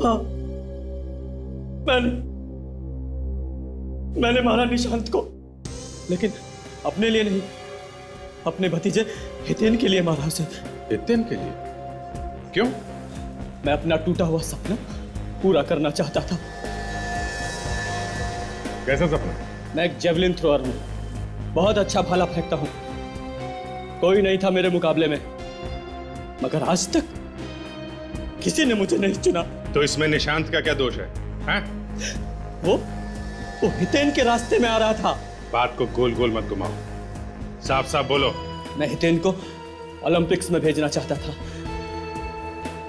हाँ, मैंने मारा निशांत को, लेकिन अपने लिए नहीं, अपने भतीजे हितेन के लिए मारा उसे। हितेन के लिए? क्यों? मैं अपना टूटा हुआ सपना पूरा करना चाहता था। कैसा सपना? मैं एक जेवलिन थ्रोअर हूं, बहुत अच्छा भाला फेंकता हूं। कोई नहीं था मेरे मुकाबले में, मगर आज तक किसी ने मुझे नहीं चुना। तो इसमें निशांत का क्या दोष है? हाँ? वो हितेन के रास्ते में आ रहा था। बात को गोल गोल मत घुमाओ, साफ साफ बोलो। मैं हितेन को ओलंपिक्स में भेजना चाहता था,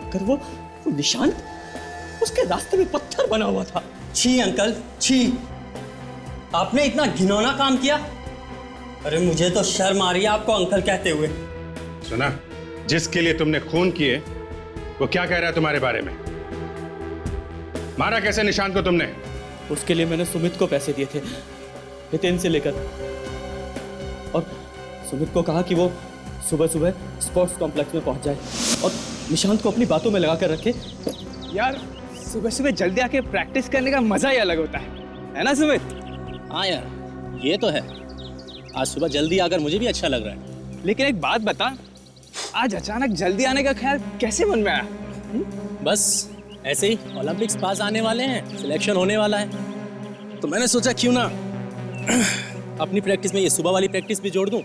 मगर वो निशांत उसके रास्ते में पत्थर बना हुआ था। छी अंकल, छी, आपने इतना घिनौना काम किया। अरे मुझे तो शर्म आ रही है आपको अंकल कहते हुए। सुना, जिसके लिए तुमने खून किए वो क्या कह रहा है तुम्हारे बारे में? मारा कैसे निशांत को तुमने? उसके लिए मैंने सुमित को पैसे दिए थे, हितेन से लेकर, और सुमित को कहा कि वो सुबह सुबह स्पोर्ट्स कॉम्प्लेक्स में पहुंच जाए और निशांत को अपनी बातों में लगा कर रखे। यार सुबह सुबह जल्दी आके प्रैक्टिस करने का मजा ही अलग होता है ना सुमित? हाँ यार, ये तो है। आज सुबह जल्दी आकर मुझे भी अच्छा लग रहा है। लेकिन एक बात बता, आज अचानक जल्दी आने का ख्याल कैसे मन में आया? बस ऐसे ही, ओलंपिक्स पास आने वाले हैं, सिलेक्शन होने वाला है, तो मैंने सोचा क्यों ना अपनी प्रैक्टिस में ये सुबह वाली प्रैक्टिस भी जोड़ दूं,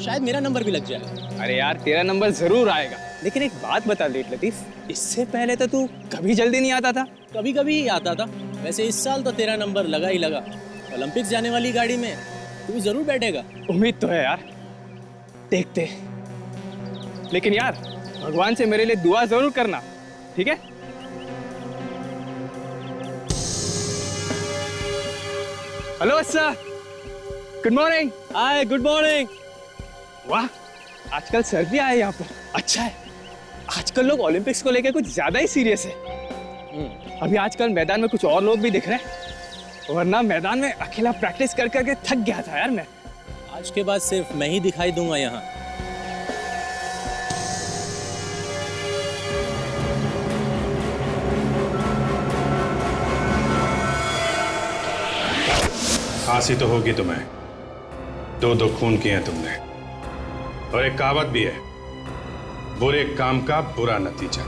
शायद मेरा नंबर भी लग जाएगा। अरे यार तेरा नंबर जरूर आएगा, लेकिन एक बात बता लेट लतीफ, इससे पहले तो तू कभी जल्दी नहीं आता था। कभी कभी ही आता था, वैसे इस साल तो तेरा नंबर लगा ही लगा। ओलंपिक्स जाने वाली गाड़ी में तू भी जरूर बैठेगा। उम्मीद तो है यार, देखते। लेकिन यार भगवान से मेरे लिए दुआ जरूर करना, ठीक है? Hello sir, good morning. Hi, good morning. वाह, आजकल सर भी आए यहाँ पर, अच्छा है। आजकल लोग ओलंपिक्स को लेकर कुछ ज्यादा ही सीरियस है। अभी आजकल मैदान में कुछ और लोग भी दिख रहे हैं, वरना मैदान में अकेला प्रैक्टिस कर करके थक गया था यार मैं। आज के बाद सिर्फ मैं ही दिखाई दूंगा यहाँ। खांसी तो होगी तुम्हें, दो खून किए हैं तुमने, और एक कहावत भी है, बुरे काम का बुरा नतीजा।